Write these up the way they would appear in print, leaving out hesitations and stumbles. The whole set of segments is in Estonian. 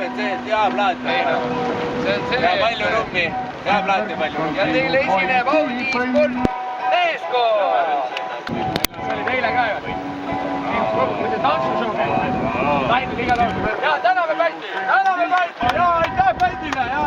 et see hea plaat meil on. Ja palju rummi. Hea plaat ja palju rummi. Ja teile esineb Audi Sport meeskoon. See oli teile ka ju. Muide tantsushow. Taimid igal aastal. Ja täname Päti. Täname Päti. Ja aitäh Pätile. Ja.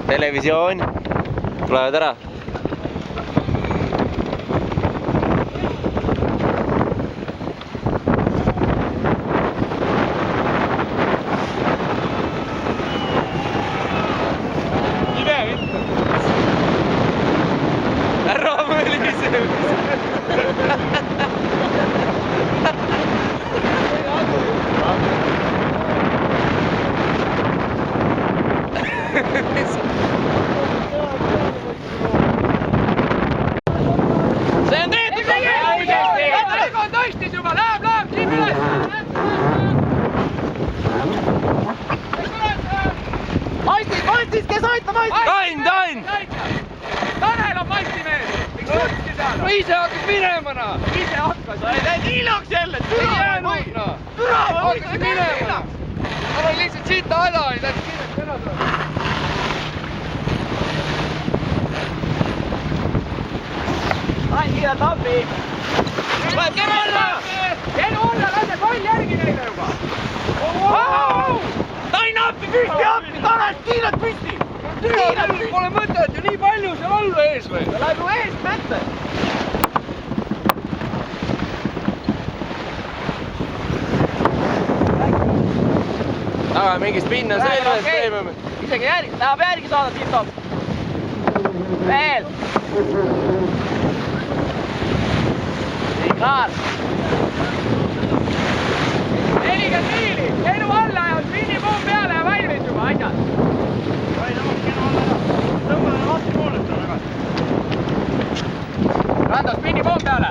Televisioon tulevad ära. Ära mõlise! Tain! Tanel on mastimees! Miks jutki saada? No ise hakkas minemana! Ise hakkas! Sa ei läinud hiljaks jälle! Türa või nuina! Türa või hakkas minema! Tal oli lihtsalt sita häda, ei läinud kiiresti ära saada. Tain kiirelt appi! Kenu alla! Kenu alla! Lase pall järgi neile juba! Tain appi! Püsti appi! Tanel, kiirelt püsti! Kiirelt pole mõtet ju nii palju seal alla ees või? Ta läheb ju eest mette! Aga mingi spinn on selves teeme. Isegi järgi, tahab järgi saada tipp-top. Veel! Nii, klaar! 40 miili! Kenu alla ja spinnipuum peale ja valmis juba, asjad! Rando, spinnipuum peale!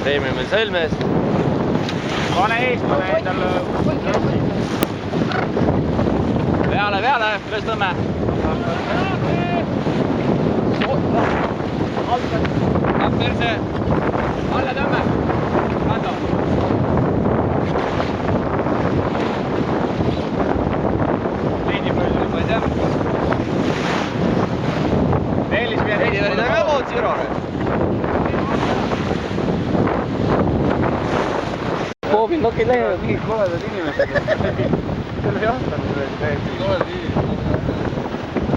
Teeme meil sõlmes. Pane eestlane endal... Peale, üles tõmme. Alt perse. Alla tõmme. Rando. Veidi palju, ma ei tea. Veelis veel. Veidi ka vootsi üroone. Poobin nokid lähevad, mingid koledad inimesed. selle jahtamise teeb.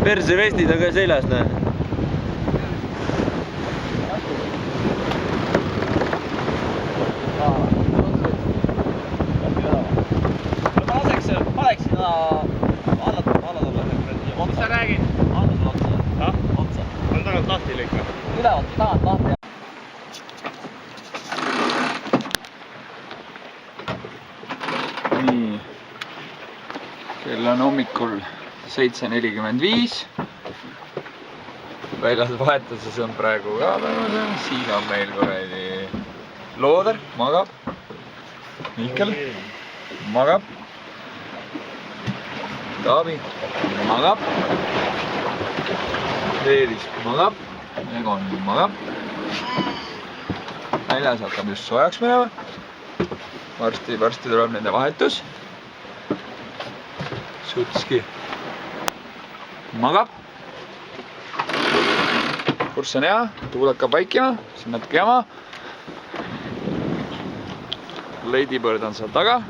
persevestid on ka seljas, näe. Mis sa räägid? On tagant lahti lõika. Ülevalt tagant lahti. Nii. Kell on hommikul 7:45. Väljas vahetuses on praegu ka tänase. Siin on meil kuradi Looder, magab. Mihkel magab. Taavi magab. Leelis magab. Egon magab. Väljas hakkab just soojaks minema. Varsti tuleb nende vahetus. Sutski magab. Kurss on hea, tuul hakkab vaikima, siin natuke jama. Ladybird on seal taga.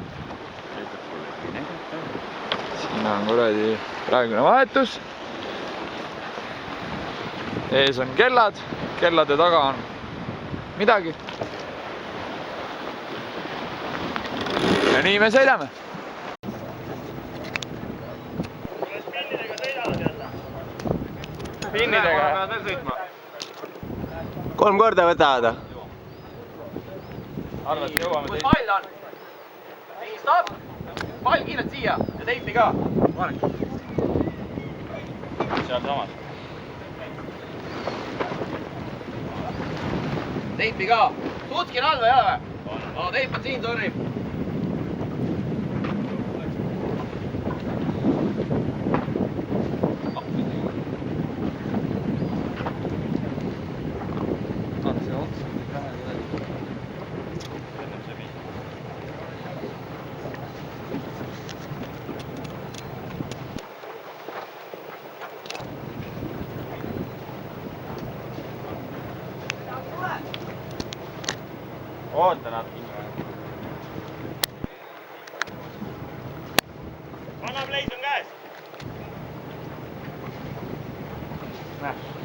Siin on kuradi praegune vahetus. Ees on kellad, kellade taga on midagi. Ja nii me sõidame. Pinnidega pead veel sõitma. 3 korda võtavad. Arvad, et jõuame teist. Kus pall on? Nii, stopp! Pall kiirelt siia ja teipi ka. Seal samas. Teipi ka. Tutski on all või ei ole või? Teip on siin, sorry. Oota natuke. Anna pleid on käes. Näe.